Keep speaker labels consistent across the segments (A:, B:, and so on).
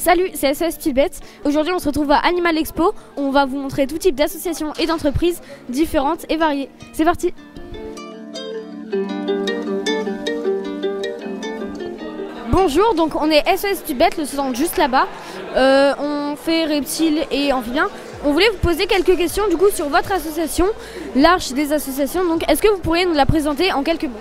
A: Salut, c'est SOS Tibet. Aujourd'hui, on se retrouve à Animal Expo. On va vous montrer tout type d'associations et d'entreprises différentes et variées. C'est parti! Bonjour, donc on est SOS Tibet, le stand juste là-bas. On fait reptiles et amphibiens. On voulait vous poser quelques questions du coup sur votre association, l'Arche des associations. Donc, est-ce que vous pourriez nous la présenter en quelques mots?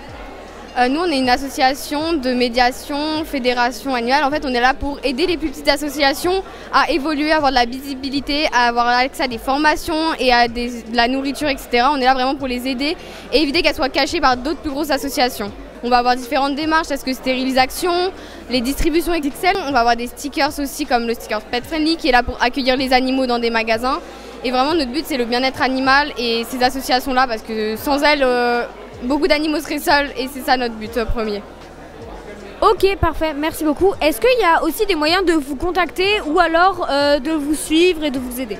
B: Nous, on est une association de médiation, fédération annuelle. En fait, on est là pour aider les plus petites associations à évoluer, à avoir de la visibilité, à avoir accès à des formations et à de la nourriture, etc. On est là vraiment pour les aider et éviter qu'elles soient cachées par d'autres plus grosses associations. On va avoir différentes démarches, telles que stérilisation, les distributions XXL. On va avoir des stickers aussi, comme le sticker Pet Friendly, qui est là pour accueillir les animaux dans des magasins. Et vraiment, notre but, c'est le bien-être animal et ces associations-là, parce que sans elles, beaucoup d'animaux seraient seuls et c'est ça notre but premier.
A: Ok, parfait, merci beaucoup. Est-ce qu'il y a aussi des moyens de vous contacter ou alors de vous suivre et de vous aider?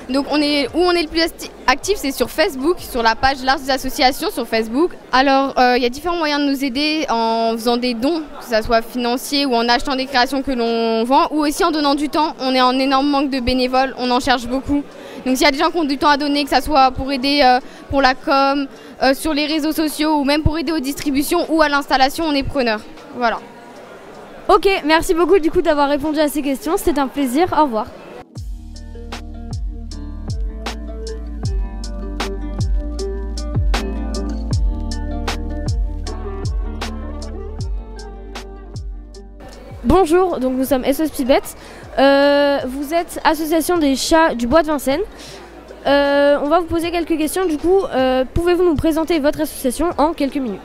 B: Donc où on est le plus actif, c'est sur Facebook, sur la page L'Arche des associations sur Facebook. Alors il y a différents moyens de nous aider en faisant des dons, que ce soit financiers ou en achetant des créations que l'on vend, ou aussi en donnant du temps. On est en énorme manque de bénévoles, on en cherche beaucoup. Donc s'il y a des gens qui ont du temps à donner, que ce soit pour aider pour la com, sur les réseaux sociaux ou même pour aider aux distributions ou à l'installation, on est preneur. Voilà.
A: Ok, merci beaucoup du coup d'avoir répondu à ces questions, c'était un plaisir, au revoir. Bonjour, donc nous sommes SOS Tibet. Vous êtes association des chats du bois de Vincennes. On va vous poser quelques questions. Du coup, pouvez-vous nous présenter votre association en quelques minutes?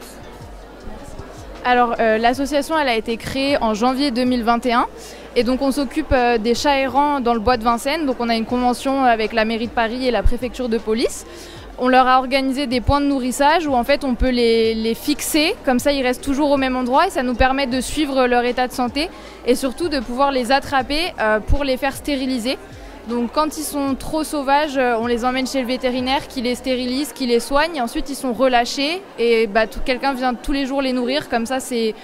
C: Alors, l'association elle a été créée en janvier 2021 et donc on s'occupe des chats errants dans le bois de Vincennes. Donc on a une convention avec la mairie de Paris et la préfecture de police. On leur a organisé des points de nourrissage où en fait on peut les fixer, comme ça ils restent toujours au même endroit et ça nous permet de suivre leur état de santé et surtout de pouvoir les attraper pour les faire stériliser. Donc quand ils sont trop sauvages, on les emmène chez le vétérinaire qui les stérilise, qui les soigne et ensuite ils sont relâchés et quelqu'un vient tous les jours les nourrir, comme ça c'est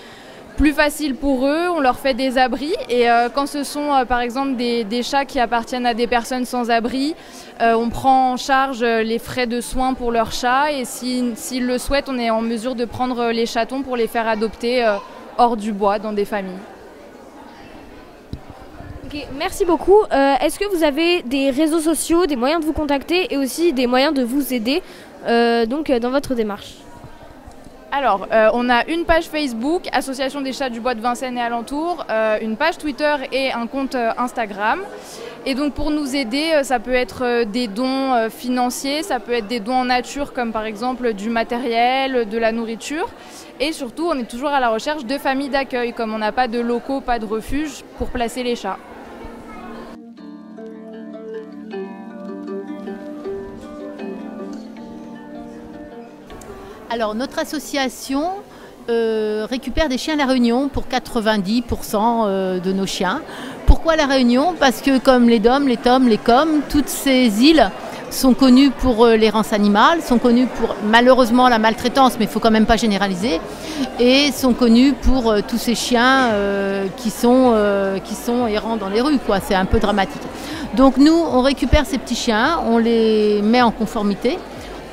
C: plus facile pour eux, on leur fait des abris et quand ce sont par exemple des chats qui appartiennent à des personnes sans abri, on prend en charge les frais de soins pour leurs chats et s'ils le souhaitent, on est en mesure de prendre les chatons pour les faire adopter hors du bois dans des familles.
A: Ok, merci beaucoup. Est-ce que vous avez des réseaux sociaux, des moyens de vous contacter et aussi des moyens de vous aider dans votre démarche?
C: Alors, on a une page Facebook, Association des chats du bois de Vincennes et alentours, une page Twitter et un compte Instagram. Et donc pour nous aider, ça peut être des dons financiers, ça peut être des dons en nature comme par exemple du matériel, de la nourriture. Et surtout, on est toujours à la recherche de familles d'accueil, comme on n'a pas de locaux, pas de refuge pour placer les chats.
D: Alors, notre association récupère des chiens à La Réunion pour 90% de nos chiens. Pourquoi La Réunion? Parce que comme les DOM, les TOM, les COM, toutes ces îles sont connues pour l'errance animale, sont connues pour malheureusement la maltraitance, mais il ne faut quand même pas généraliser, et sont connues pour tous ces chiens qui sont errants dans les rues, quoi. C'est un peu dramatique. Donc nous, on récupère ces petits chiens, on les met en conformité,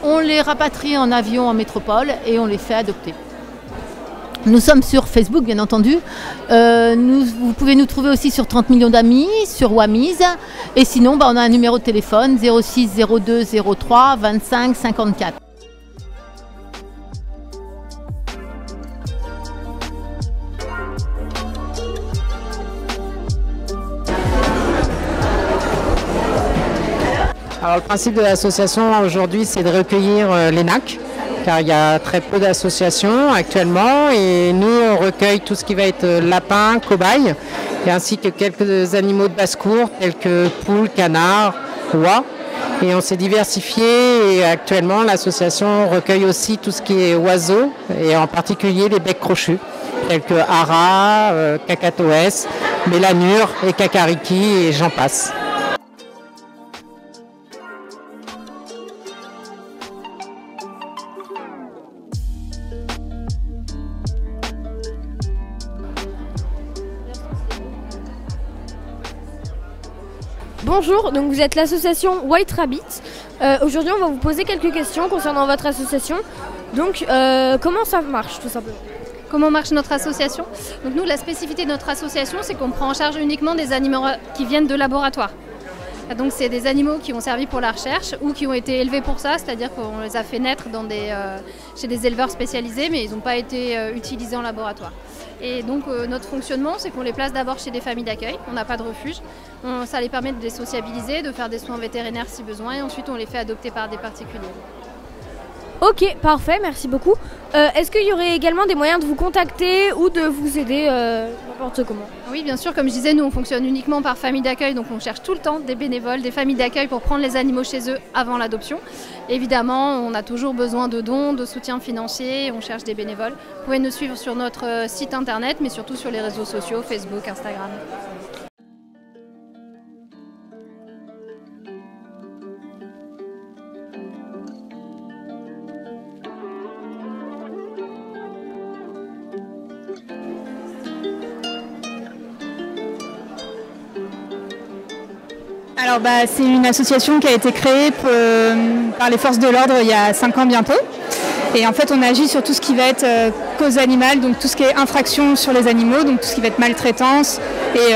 D: on les rapatrie en avion en métropole et on les fait adopter. Nous sommes sur Facebook, bien entendu. Vous pouvez nous trouver aussi sur 30 millions d'amis, sur Wamiz. Et sinon, on a un numéro de téléphone 06 02 03 25 54.
E: Alors le principe de l'association aujourd'hui, c'est de recueillir les NAC, car il y a très peu d'associations actuellement et nous on recueille tout ce qui va être lapin, cobaye, et ainsi que quelques animaux de basse-cour tels que poules, canards, oies. Et on s'est diversifié et actuellement l'association recueille aussi tout ce qui est oiseaux et en particulier les becs crochus tels que haras, cacatoès, mélanure et cacariki et j'en passe.
A: Bonjour, donc vous êtes l'association White Rabbit. Aujourd'hui, on va vous poser quelques questions concernant votre association. Donc, comment ça marche tout simplement?
F: Comment marche notre association? Donc nous, la spécificité de notre association, c'est qu'on prend en charge uniquement des animaux qui viennent de laboratoire. Donc c'est des animaux qui ont servi pour la recherche ou qui ont été élevés pour ça, c'est-à-dire qu'on les a fait naître chez des éleveurs spécialisés, mais ils n'ont pas été utilisés en laboratoire. Et donc notre fonctionnement, c'est qu'on les place d'abord chez des familles d'accueil, on n'a pas de refuge. Ça les permet de les sociabiliser, de faire des soins vétérinaires si besoin, et ensuite on les fait adopter par des particuliers.
A: Ok, parfait, merci beaucoup. Est-ce qu'il y aurait également des moyens de vous contacter ou de vous aider n'importe comment?
F: Oui, bien sûr, comme je disais, nous on fonctionne uniquement par famille d'accueil, donc on cherche tout le temps des bénévoles, des familles d'accueil pour prendre les animaux chez eux avant l'adoption. Évidemment, on a toujours besoin de dons, de soutien financier, on cherche des bénévoles. Vous pouvez nous suivre sur notre site internet, mais surtout sur les réseaux sociaux, Facebook, Instagram.
G: Alors c'est une association qui a été créée par les forces de l'ordre il y a 5 ans bientôt. Et en fait on agit sur tout ce qui va être cause animale, donc tout ce qui est infraction sur les animaux, donc tout ce qui va être maltraitance et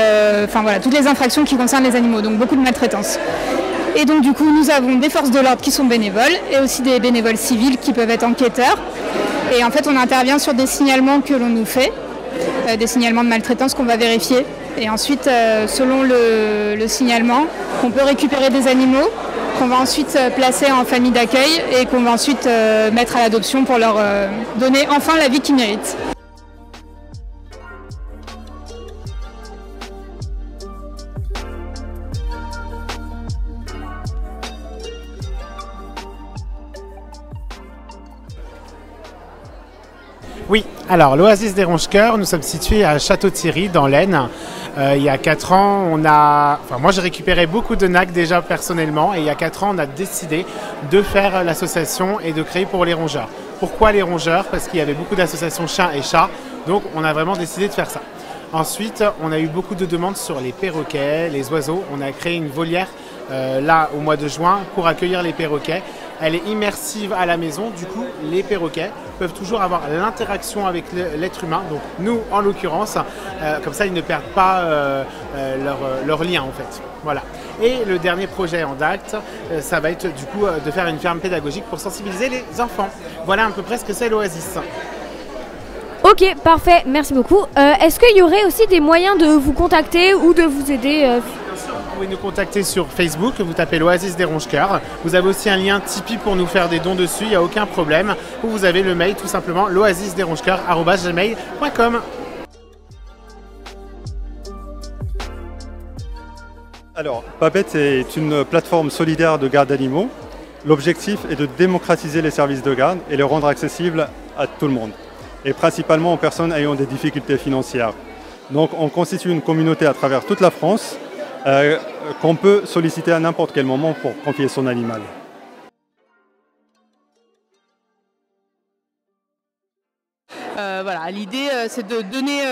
G: toutes les infractions qui concernent les animaux, donc beaucoup de maltraitance. Et donc du coup nous avons des forces de l'ordre qui sont bénévoles et aussi des bénévoles civils qui peuvent être enquêteurs. Et en fait on intervient sur des signalements que l'on nous fait, des signalements de maltraitance qu'on va vérifier. Et ensuite, selon le signalement, on peut récupérer des animaux qu'on va ensuite placer en famille d'accueil et qu'on va ensuite mettre à l'adoption pour leur donner enfin la vie qu'ils méritent.
H: Oui, alors l'Oasis des Ronge-Cœurs, nous sommes situés à Château-Thierry dans l'Aisne. Il y a 4 ans, moi j'ai récupéré beaucoup de NAC déjà personnellement, et il y a 4 ans on a décidé de faire l'association et de créer pour les rongeurs. Pourquoi les rongeurs? Parce qu'il y avait beaucoup d'associations chiens et chats, donc on a vraiment décidé de faire ça. Ensuite, on a eu beaucoup de demandes sur les perroquets, les oiseaux. On a créé une volière là au mois de juin pour accueillir les perroquets. Elle est immersive à la maison, du coup les perroquets peuvent toujours avoir l'interaction avec l'être humain, donc nous en l'occurrence, comme ça ils ne perdent pas leur lien en fait. Voilà. Et le dernier projet en date, ça va être du coup de faire une ferme pédagogique pour sensibiliser les enfants. Voilà à peu près ce que c'est l'Oasis.
A: Ok, parfait, merci beaucoup. Est-ce qu'il y aurait aussi des moyens de vous contacter ou de vous aider
H: Vous pouvez nous contacter sur Facebook, vous tapez l'Oasis des Ronge-Cœurs. Vous avez aussi un lien Tipeee pour nous faire des dons dessus, il n'y a aucun problème. Ou vous avez le mail tout simplement loasisdesrongecoeurs@gmail.com.
I: Alors, Papette est une plateforme solidaire de garde d'animaux. L'objectif est de démocratiser les services de garde et les rendre accessibles à tout le monde, et principalement aux personnes ayant des difficultés financières. Donc on constitue une communauté à travers toute la France qu'on peut solliciter à n'importe quel moment pour confier son animal.
J: L'idée c'est de donner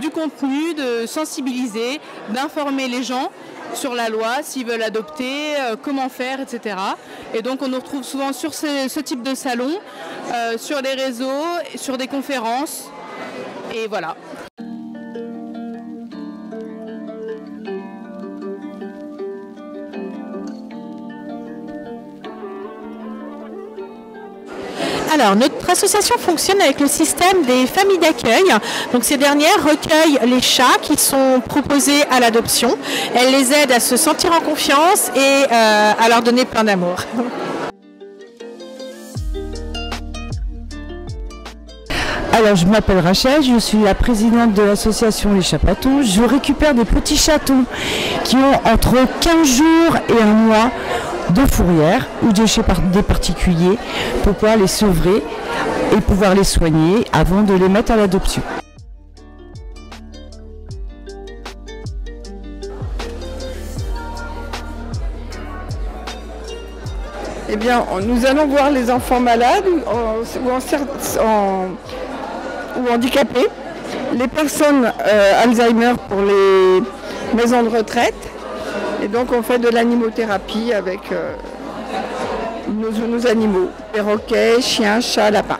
J: du contenu, de sensibiliser, d'informer les gens sur la loi, s'ils veulent adopter, comment faire, etc. Et donc on nous retrouve souvent sur ce type de salon, sur les réseaux, sur des conférences, et voilà.
K: Alors, notre association fonctionne avec le système des familles d'accueil. Donc, ces dernières recueillent les chats qui sont proposés à l'adoption. Elles les aident à se sentir en confiance et à leur donner plein d'amour.
L: Alors, je m'appelle Rachel, je suis la présidente de l'association Les Chats-Patous. Je récupère des petits chatons qui ont entre 15 jours et 1 mois de fourrière ou de chez des particuliers pour pouvoir les sevrer et pouvoir les soigner avant de les mettre à l'adoption.
M: Eh bien, nous allons voir les enfants malades ou handicapés, les personnes Alzheimer pour les maisons de retraite, Et donc on fait de l'animothérapie avec nos animaux, perroquets, chiens, chats, lapins.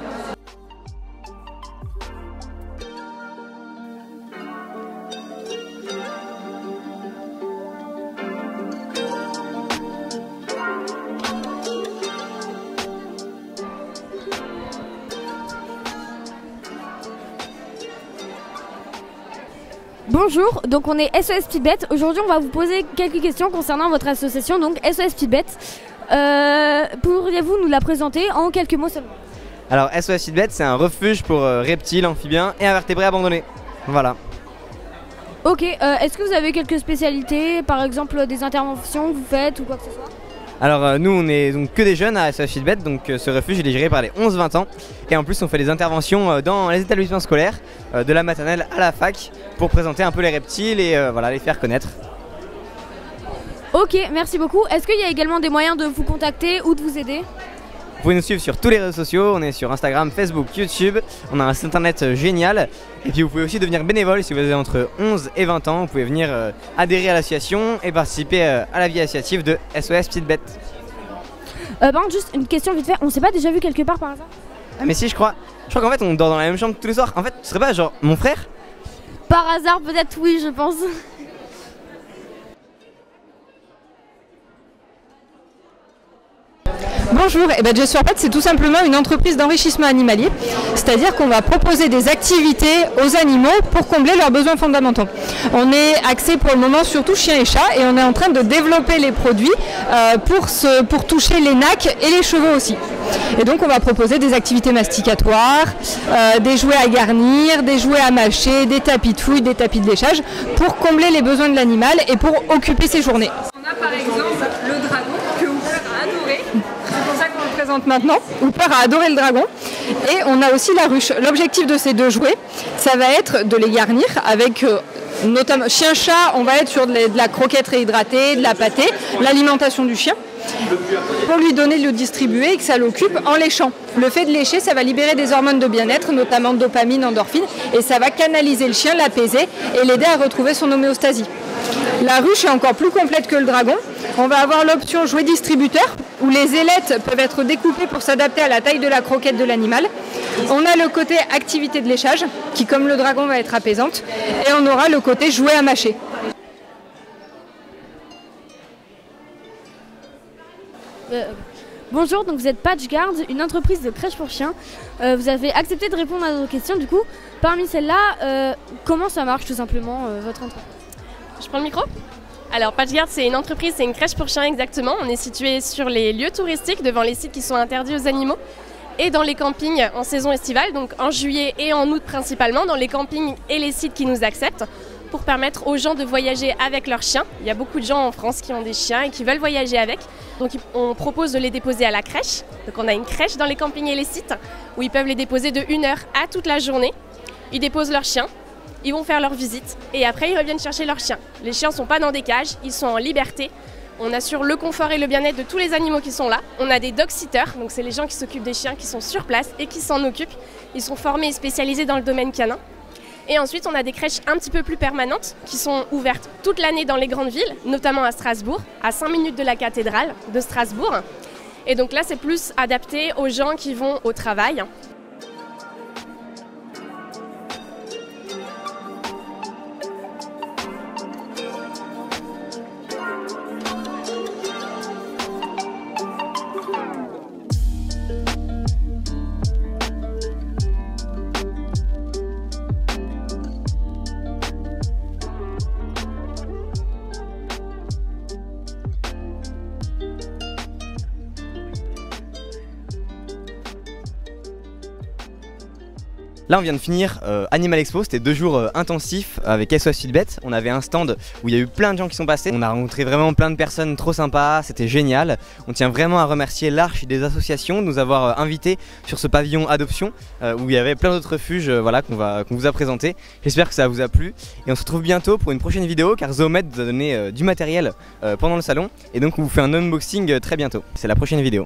A: Bonjour, donc on est SOS Petites Bêtes. Aujourd'hui on va vous poser quelques questions concernant votre association, donc SOS Petites Bêtes. Pourriez-vous nous la présenter en quelques mots seulement?
N: Alors SOS Petites Bêtes, c'est un refuge pour reptiles, amphibiens et invertébrés abandonnés. Voilà.
A: Ok, est-ce que vous avez quelques spécialités, par exemple des interventions que vous faites ou quoi que ce soit?
N: Alors nous on est donc que des jeunes à SOS Petites Bêtes, donc ce refuge il est géré par les 11-20 ans. Et en plus on fait des interventions dans les établissements scolaires, de la maternelle à la fac, pour présenter un peu les reptiles et voilà, les faire connaître.
A: Ok, merci beaucoup. Est-ce qu'il y a également des moyens de vous contacter ou de vous aider?
N: Vous pouvez nous suivre sur tous les réseaux sociaux, on est sur Instagram, Facebook, YouTube, on a un site internet génial. Et puis vous pouvez aussi devenir bénévole si vous avez entre 11 et 20 ans, vous pouvez venir adhérer à l'association et participer à la vie associative de SOS Petites Bêtes.
A: Par contre, juste une question vite fait, on s'est pas déjà vu quelque part par hasard?
N: Ah mais si, je crois qu'en fait on dort dans la même chambre tous les soirs. En fait, ce serait pas genre mon frère?
A: Par hasard peut-être, oui, je pense.
O: Bonjour, Just for Pets, c'est tout simplement une entreprise d'enrichissement animalier, c'est-à-dire qu'on va proposer des activités aux animaux pour combler leurs besoins fondamentaux. On est axé pour le moment surtout chiens et chats et on est en train de développer les produits pour toucher les nacs et les chevaux aussi. Et donc on va proposer des activités masticatoires, des jouets à garnir, des jouets à mâcher, des tapis de fouille, des tapis de léchage pour combler les besoins de l'animal et pour occuper ses journées.
P: On a par exemple le dragon que Hooper a adoré.
O: C'est pour ça qu'on le présente maintenant. Hooper a adoré le dragon. Et on a aussi la ruche. L'objectif de ces deux jouets, ça va être de les garnir avec notamment chien-chat, on va être sur de la croquette réhydratée, de la pâtée, l'alimentation du chien, pour lui donner de le distribuer et que ça l'occupe en léchant. Le fait de lécher, ça va libérer des hormones de bien-être, notamment dopamine, endorphine, et ça va canaliser le chien, l'apaiser et l'aider à retrouver son homéostasie. La ruche est encore plus complète que le dragon. On va avoir l'option jouet distributeur, où les ailettes peuvent être découpées pour s'adapter à la taille de la croquette de l'animal. On a le côté activité de léchage, qui comme le dragon va être apaisante, et on aura le côté jouet à mâcher.
A: Bonjour, donc vous êtes Patchguard, une entreprise de crèche pour chiens. Vous avez accepté de répondre à nos questions du coup. Parmi celles-là, comment ça marche tout simplement votre entreprise?
Q: Je prends le micro? Alors Patchguard, c'est une entreprise, c'est une crèche pour chiens exactement. On est situé sur les lieux touristiques devant les sites qui sont interdits aux animaux et dans les campings en saison estivale, donc en juillet et en août principalement, dans les campings et les sites qui nous acceptent pour permettre aux gens de voyager avec leurs chiens. Il y a beaucoup de gens en France qui ont des chiens et qui veulent voyager avec. Donc on propose de les déposer à la crèche. Donc on a une crèche dans les campings et les sites où ils peuvent les déposer de 1 heure à toute la journée. Ils déposent leurs chiens. Ils vont faire leur visite et après ils reviennent chercher leurs chiens. Les chiens ne sont pas dans des cages, ils sont en liberté. On assure le confort et le bien-être de tous les animaux qui sont là. On a des dog-sitters, donc c'est les gens qui s'occupent des chiens qui sont sur place et qui s'en occupent. Ils sont formés et spécialisés dans le domaine canin. Et ensuite on a des crèches un petit peu plus permanentes qui sont ouvertes toute l'année dans les grandes villes, notamment à Strasbourg, à 5 minutes de la cathédrale de Strasbourg. Et donc là c'est plus adapté aux gens qui vont au travail.
N: Là on vient de finir Animal Expo, c'était 2 jours intensifs avec SOS Petites Bêtes. On avait un stand où il y a eu plein de gens qui sont passés. On a rencontré vraiment plein de personnes trop sympas, c'était génial. On tient vraiment à remercier l'Arche des associations de nous avoir invités sur ce pavillon adoption où il y avait plein d'autres refuges voilà, qu'on vous a présenté. J'espère que ça vous a plu et on se retrouve bientôt pour une prochaine vidéo car Zoomed nous a donné du matériel pendant le salon et donc on vous fait un unboxing très bientôt. C'est la prochaine vidéo.